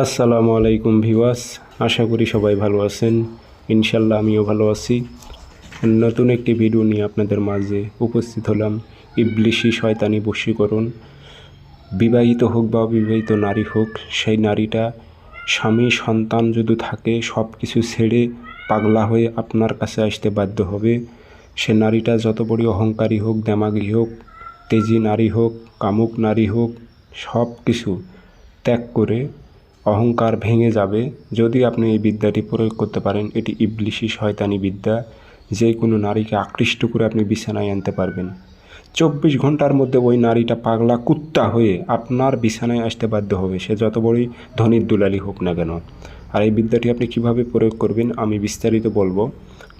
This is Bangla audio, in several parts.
আসসালামু আলাইকুম ভিউয়ার্স, আশা করি সবাই ভালো আছেন। ইনশাল্লাহ আমিও ভালো আছি। নতুন একটি ভিডিও নিয়ে আপনাদের মাঝে উপস্থিত হলাম। ইবলিশি শয়তানি বশীকরণ। বিবাহিত হোক বা অবিবাহিত নারী হোক, সেই নারীটা স্বামী সন্তান যদি থাকে সব কিছু ছেড়ে পাগলা হয়ে আপনার কাছে আসতে বাধ্য হবে। সে নারীটা যত বড় অহংকারী হোক, দেমাগী হোক, তেজি নারী হোক, কামুক নারী হোক, সব কিছু ত্যাগ করে অহংকার ভেঙে যাবে যদি আপনি এই বিদ্যাটি প্রয়োগ করতে পারেন। এটি ইবলিশি শয়তানি বিদ্যা। যে কোনো নারীকে আকৃষ্ট করে আপনি বিছানায় আনতে পারবেন। 24 ঘন্টার মধ্যে ওই নারীটা পাগলা কুত্তা হয়ে আপনার বিছানায় আসতে বাধ্য হবে, সে যত বড়ই ধনীর দুলালি হোক না কেন। আর এই বিদ্যাটি আপনি কিভাবে প্রয়োগ করবেন আমি বিস্তারিত বলবো।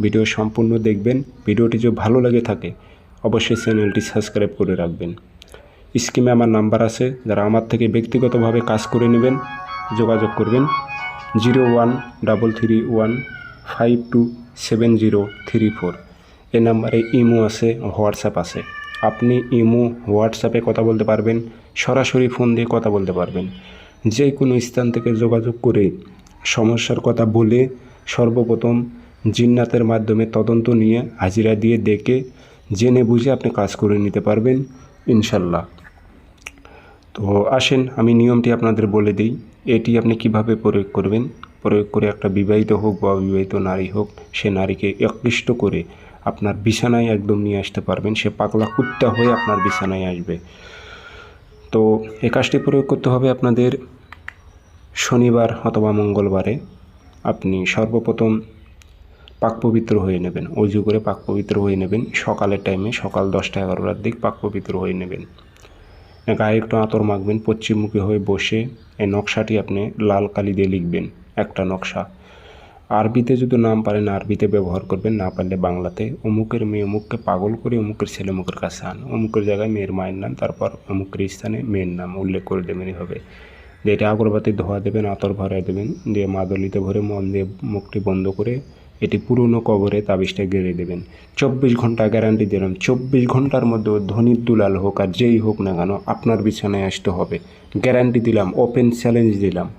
ভিডিও সম্পূর্ণ দেখবেন। ভিডিওটি যদি ভালো লাগে থাকে অবশ্যই চ্যানেলটি সাবস্ক্রাইব করে রাখবেন। স্ক্রিনে আমার নাম্বার আছে, যারা আমার থেকে ব্যক্তিগতভাবে কাজ করে নেবেন যোগাযোগ করবেন 0133152734। এই নাম্বারে ইমো আছে, হোয়াটসঅ্যাপ আছে। আপনি ইমো হোয়াটসঅ্যাপে কথা বলতে পারবেন, সরাসরি ফোন দিয়ে কথা বলতে পারবেন। যে কোনো স্থান থেকে যোগাযোগ করে সমস্যার কথা বলে সর্বপ্রথম জিন্নাতের মাধ্যমে তদন্ত নিয়ে হাজিরা দিয়ে দেখে জেনে বুঝে আপনি কাজ করে নিতে পারবেন ইনশাল্লাহ। তো আসেন আমি নিয়মটি আপনাদের বলে দিই। এটি আপনি কিভাবে প্রয়োগ করবেন। প্রয়োগ করে একটা বিবাহিত হোক বা অবিবাহিত নারী হোক, সে নারীকে আকৃষ্ট করে আপনার বিছানায় একদম নিয়ে আসতে পারবেন। সে পাগলা কুত্তা হয়ে আপনার বিছানায় আসবে। তো এই কাজটি প্রয়োগ করতে হবে আপনাদের শনিবার অথবা মঙ্গলবারে। আপনি সর্বপ্রথম পাক পবিত্র হয়ে নেবেন, অজু করে পাক পবিত্র হয়ে নেবেন। সকালের টাইমে সকাল 10টা-11টার দিক পাক পবিত্র হয়ে নেবেন। গায়ে একটু আতর মাখবেন, পশ্চিমমুখী হয়ে বসে এই নকশাটি আপনি লাল কালি দিয়ে লিখবেন। একটা নকশা আরবিতে যদি নাম পারেন আরবিতে ব্যবহার করবেন, না পারলে বাংলাতে। অমুকের মেয়ে অমুককে পাগল করে অমুকের ছেলে মুখের কাছে আন। অমুকের জায়গায় মেয়ের মায়ের নাম, তারপর অমুকের স্থানে মেয়ের নাম উল্লেখ করে দেবেনই হবে। দিয়ে এটা আগরবাতি ধোয়া দেবেন, আতর ভরাই দেবেন, দিয়ে মাদলিতে ভরে মন দিয়ে মুখটি বন্ধ করে এটি পুরনো কবরে তাবিজটা গেড়ে দেবেন। 24 ঘন্টা গ্যারান্টি দিলাম। 24 ঘন্টার মধ্যে ধনীর দুলাল হোক আর যেই হোক না কেন আপনার বিছানায় আসতে হবে, গ্যারান্টি দিলাম, ওপেন চ্যালেঞ্জ দিলাম।